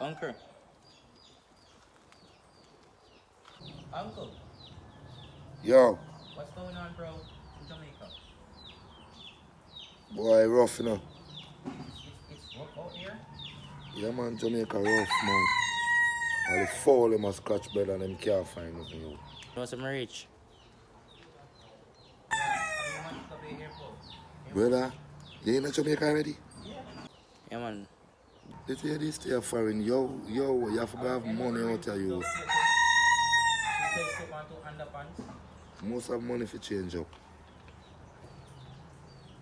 Uncle. Uncle. Yo. What's going on, bro, in Jamaica? Boy, rough, you know. It's rough out here? Yeah, man, Jamaica rough, man. All the foul, them a scratch better and them can't find nothing out. What's some rich? Brother, you ain't in Jamaica already? Yeah, man. Let's hear this stay foreign. Yo, you have to have money out of you. Most have money for change up.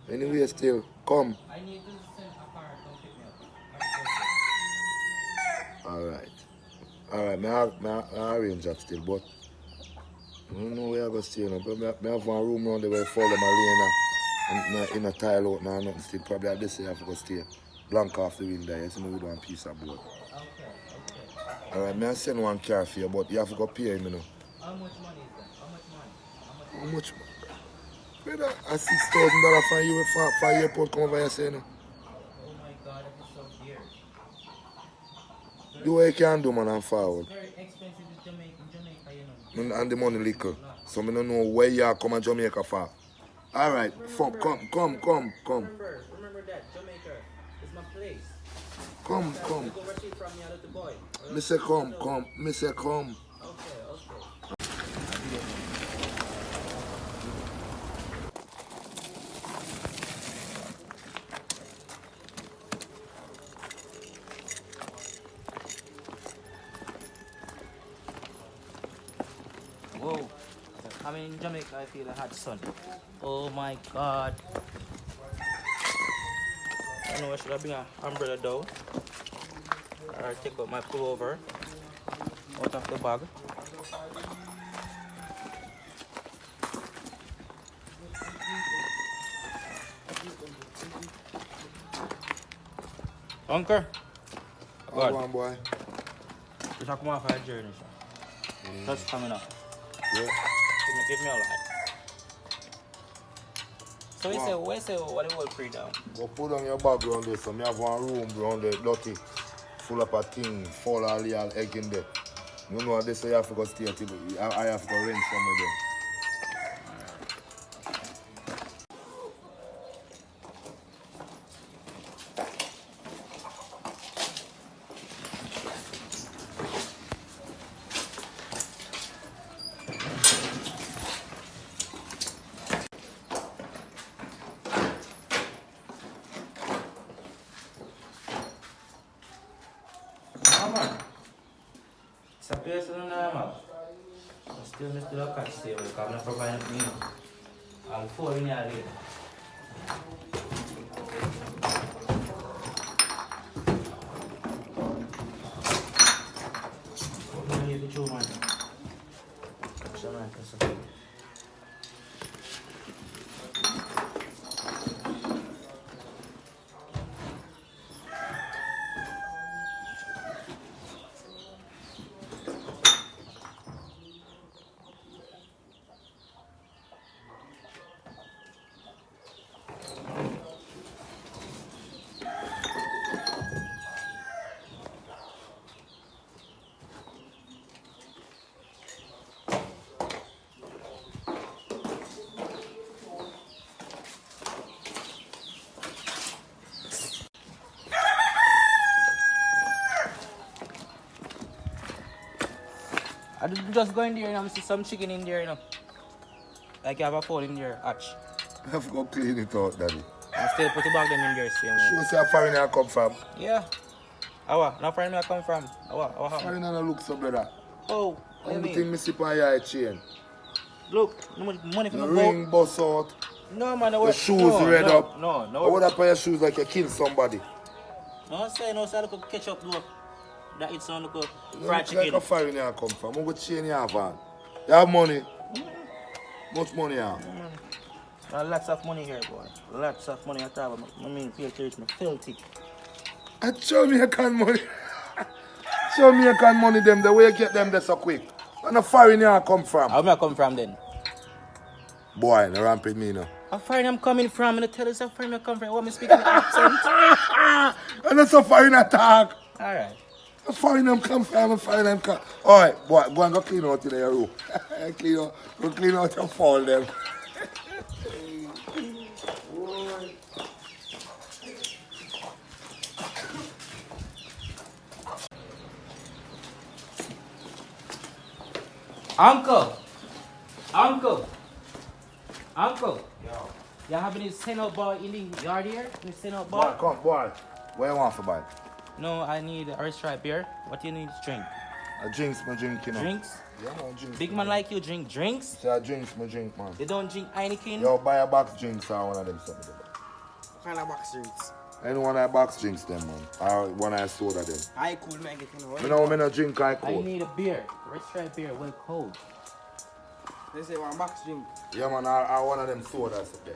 Anyway, still, come. I need to send a car to pick me up. Alright, I arrange that still, but I don't know where I go stay now. But I have one room around there where I follow my lane in a tile out now, nothing still. Probably at this year I have to go stay. Blank off the window, you see me with one piece of board. Okay. Alright, I send one car for you, but you have to go pay him, you know. How much money is that? How much? Brother, a $6,000 for you for airport come over here, say, you know. Oh my God, that is so dear. Do what you can do, man, and forward. It's very expensive in Jamaica, you know. And the money little. So I don't know where you are coming to Jamaica for. Alright, come. Remember that, Jamaica is my place. Come. You go receive from me, a little boy. Me say come. Me say come. Okay. Whoa. I mean, in Jamaica, I feel a hot sun. Oh my God. I know I should have bring an umbrella down. Or take out my pullover out of the bag. Uncle. Go on, boy. Just come off our journey, sir. Just coming up. Yeah. Give me a light. So we say what the whole free down? Go put on your bag around there. So I have one room around there, dirty, full of a thing, full of all egg in there. You know what they say, you have to go stay till I have to go rent some of them. Sa place na naman. Still a catch stay with the camera provide me. I'll fall in here later. I just go in there and see some chicken in there, you know. Like you have a phone in there, hatch. I have to go clean it out, daddy. And still put the bag them in there, same way. Show us where foreigner come from. Yeah. Awa, not foreigner I come from. Awa happen? Foreigner no look so, brother. Oh, what do you Only mean? thing me see on your chain. Look, no money from The the ring bust out. No, man, The shoes red up. No. I would have put your shoes like you killed somebody. No, say look ketchup, look. That it's on the You fried look chicken. like a foreigner come from. I'm going to chain your van. You have money? Much money you have? Lots of money here, boy. Lots of money at all. I mean, feel me filthy. I show me can money. Show me can money them the way you get them there so quick. Where the foreigner come from? Where I come from then? Boy, no ramping me now. A foreign I'm coming from, and I tell us a foreign I come from. What me speaking in accent? And that's a foreigner talk. Alright. Find them, come find them, find them. Come. All right, boy, go and go clean out in your room. Go clean out and fall them. Uncle! Uncle! Uncle! Yo. You have any send out boy in the yard here? Any send out boy? Boy, come, boy. What you want for boy? No, I need a restaurant beer. What do you need to drink? A drinks, my drink, you know. Drinks? Yeah, man, drinks. Big man like you drink drinks? Say a drinks, my drink, man. They don't drink Heineken? Yo, buy a box drinks or one of them something. What kind of box drinks? Any one of the box drinks them, man. Or one of the soda them. I cool make it, you know. Me no drink I I cold. need a beer. Restaurant beer, well cold. They say one box drink. Yeah, man, I one of them sodas up there.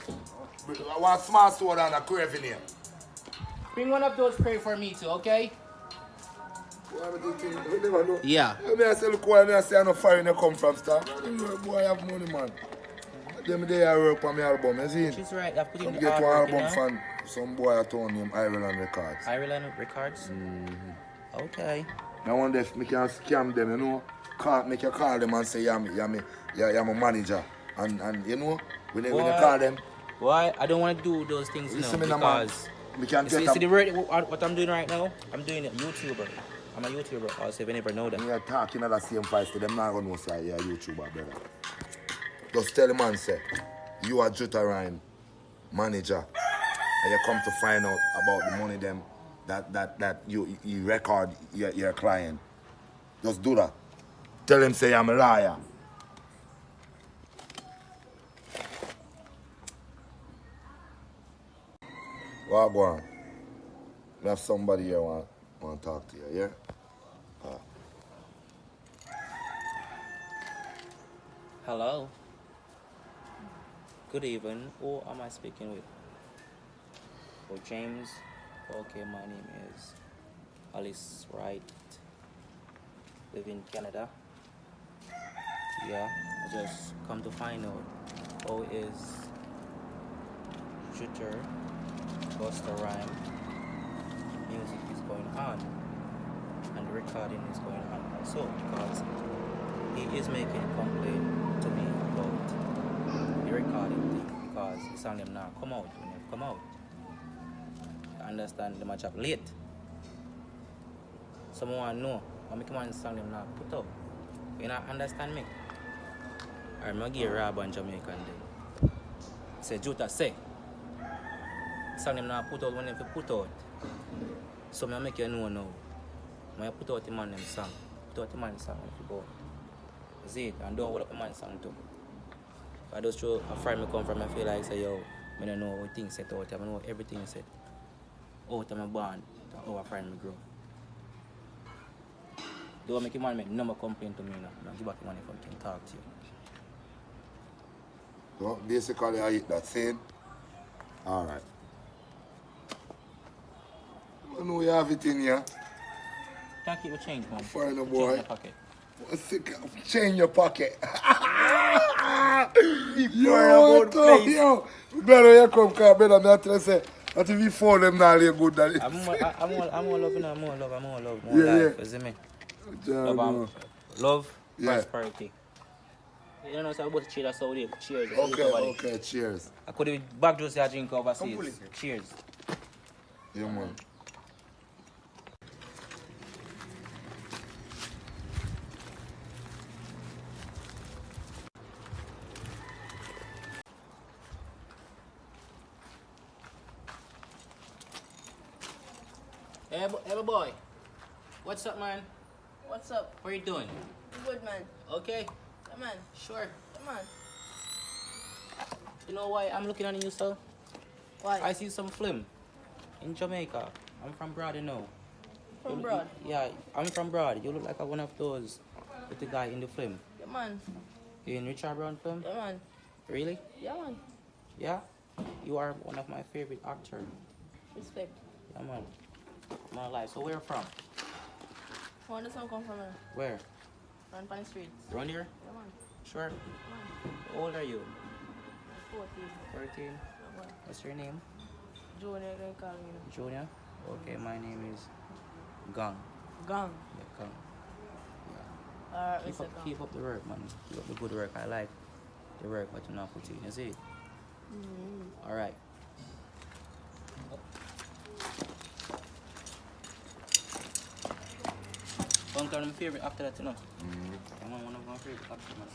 I want small soda and a craving here. Bring one of those pray for me too, okay? We never know. Yeah. I say, look where I say I no foreign you come from, star. Boy, I have money, man. Them day I work on my album, you see? She's right. I've put in Come the get one artwork, you album know? from some boy I told him Ireland Records. Ireland Records? Okay. I wonder if I can scam them, you know. Make you call them and say, you're my manager. And you know, when you call them. Why? I don't want to do those things Listen now me now, man. because We can see take the word, what I'm doing right now? I'm doing a YouTuber. I'm a YouTuber. Also, if you never know that. You're talking at the same price to them, not going to know say you're a YouTuber, brother. Just tell the man, say, you are jutahrhume manager, and you come to find out about the money them that you record your client. Just do that. Tell him, say, I'm a liar. Well, go on. We have somebody here want to talk to you, yeah? Hello. Good evening. Who am I speaking with? Oh, James. Okay, my name is Alice Wright. Live in Canada. Yeah, I just come to find out how is Interpersonal music is going on and the recording is going on also because he is making a complaint to me about the recording thing because the song them now come out when they come out. I understand the match up late. Someone want to know how make man song them now put up. You not understand me? I'm gonna give Rob and Jamaican then. Say Juta say. Song them now put out when they put out. So I make you know now. When I put out the man them song. Put out the man song if you go. See it and don't hold up the man song too. I just show a friend me come from I feel like say yo, I don't know how things set out, I know everything is set. Out of my born, how a friend me grow. Don't make your man make no more complaint to me now. I'll give back the money if I can talk to you. So basically I hit that same. Alright. I know you have it in here. Can't keep your change, man. Foreign Change boy. in your pocket. Change your pocket. Yo, yo. Better you come, because better me tell you say, that if you phone them now, they're good. I'm more love, you know, more love, more Yeah, life, yeah. you see me? Yeah, Love, Yeah. prosperity. You know, so I'm about to cheers, so we cheers. Okay, cheers. I could have back just a drink overseas. Come pull it. Cheers. Yeah, man. Hey, boy. What's up, man? What's up? What are you doing? Good man. Okay, Come on. sure. Come on. You know why I'm looking at you, sir? Why? I see some film in Jamaica. I'm from Broad, you know. From You- Broad? Yeah, I'm from Broad. You look like one of those with the guy in the film. Yeah man. You in Richard Brown film? Yeah man. Really? Yeah man. Yeah? You are one of my favorite actors. Respect. Yeah, man. My life. So where from? Where does song come from? Where? Run Pine Street. Around here? Yeah man. Sure. Man. How old are you? 14. 13. Yeah, man. What's your name? Junior can call me now. Junior? Okay, my name is Gang. Gone. Yeah, come. Alright, Keep up, keep up the work, man. Keep up the good work. I like the work, but you not put in. You see it? All right. One of my favorite after that, you know. One of my favorite after that.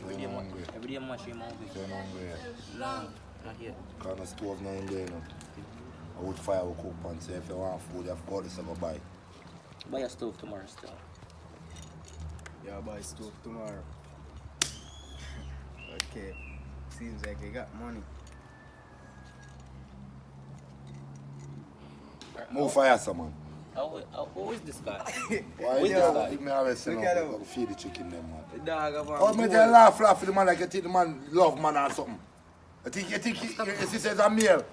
Every day I'm watching movie. So I'm hungry. No, not yet. Because the stove not in there, you know. I would fire will cook and say if you want food, you have to go this and go buy. Buy a stove tomorrow still. Yeah, buy stove tomorrow. Okay. Seems like you got money. Move fire, someone. Who is this guy? Why Who is you this know, guy? if me always say Look no, at I him. go feed the chicken them, man. The dog have Oh, me tell laugh for the man like you think the man love man or something. You think he says a male.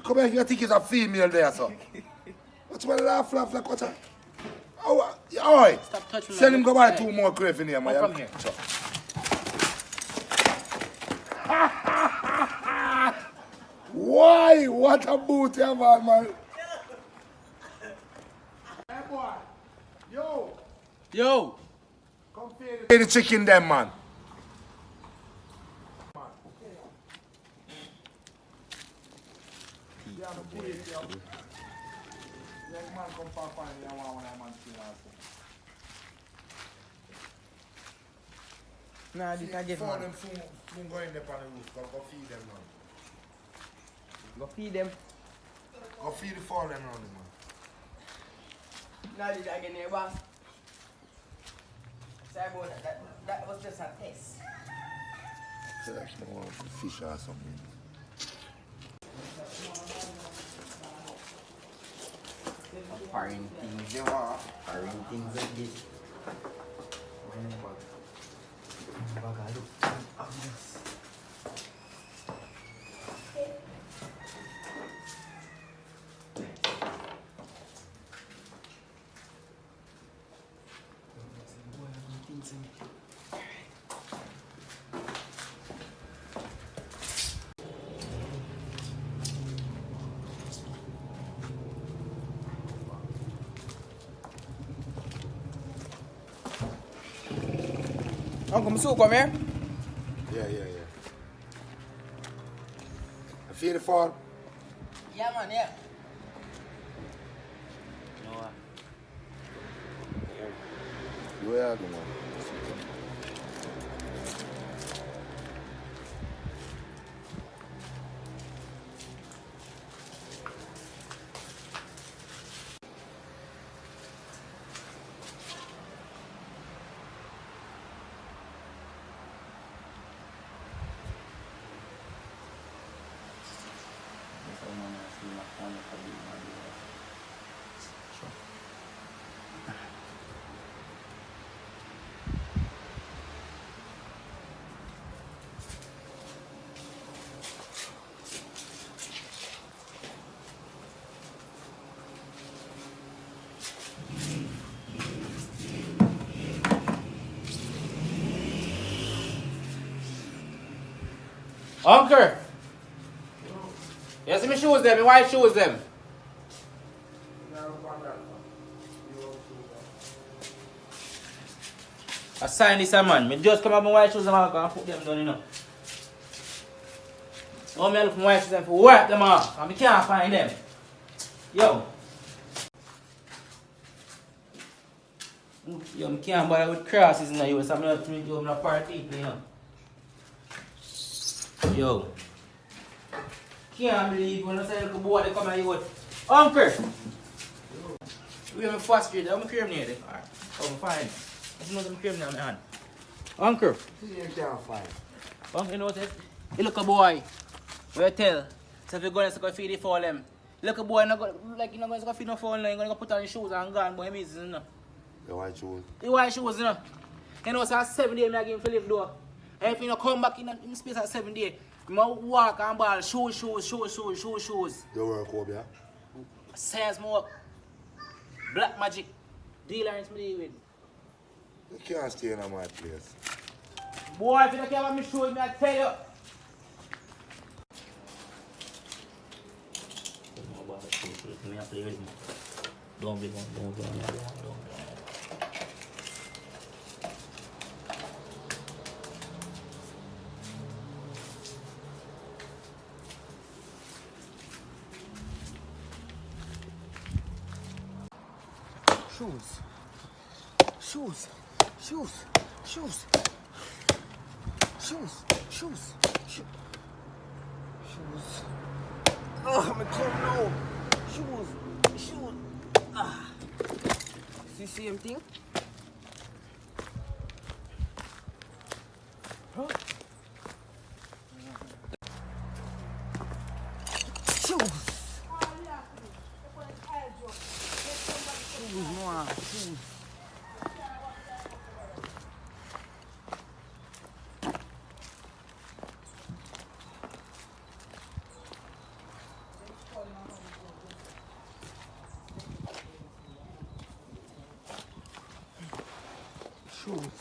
Come here, you think he's a female there, sir. What's my laugh like what a... Oh, oi! Stop touching me. Send him go buy Hey. 2 more crave in here, man. Come from here. Sure. Why? What a boot you have, man. Hey, boy. Yo. Yo! Come feed the chicken them, man. Nah, this I get man. Them soon go in there on the roof. Go feed them, man. Go feed them. Go feed the fallen on them, man. Nah, this I get near boss. Sorry about that. That was just a test. So that's no one fish or something. Foreign things you want. Foreign things like this. Uncle Masu, come here. Yeah. You feed the fall? Yeah, man, yeah. You know what? Where are you, man? Uncle! You see my shoes them, my white shoes them. I sign this man. Me just come up my white shoes and I put them down, you know. Oh, me look for my white shoes and for wipe them off. And I can't find them. Yo. Yo, I can't bother with crosses in the US. I'm not doing a party people, you know. Yo. Can't believe when I say look boy they come here with Uncle! We have a fast street, I'm a cream near there. Alright. Oh, I'm fine. There's another cream near my hand. Uncle! You can't find. Uncle, you know what it is? You look a boy. What you tell? So if you're going to feed it for them. Look a boy, not go, like you're not going to feed no phone, you're going to put on your shoes and gone, boy, it means, you know. The white shoes. The white shoes, you know. You know, so at 7 days, I give him to live though. And if you don't come back in space at 7 days, you walk and ball, shoes. You work over here? Science more. Black magic. Dealer in me with. You can't stay in my place. Boy, if you don't care about me shoes, me I tell you. Me I play with me. Don't be. Shoes. Shoes. Shoes. Shoes. Shoes. Shoes. Shoes. Shoes. Oh, my come now. Shoes. Shoes. Ah. See same thing? Huh? Shoes. Shoes, man. Shoes. Shoes.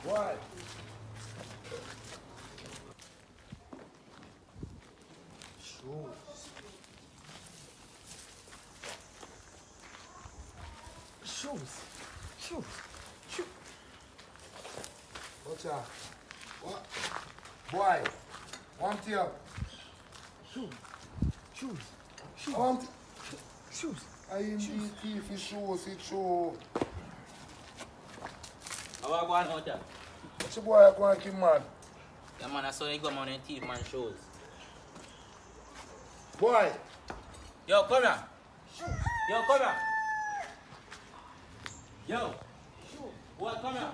What? Shoes. Shoes. Shoes. Shoes. What's that? What? Boy, one here. Shoes. Shoes. Shoes. I want shoes. I am the thief is shoes, it show. How are you going out there? What's the boy going to keep mad? Yeah, man, I saw you go on and thief man shows. Boy. Yo, come here. Yo, come here. Yo. Boy, come here.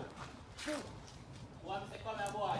Boy, say come here, boy.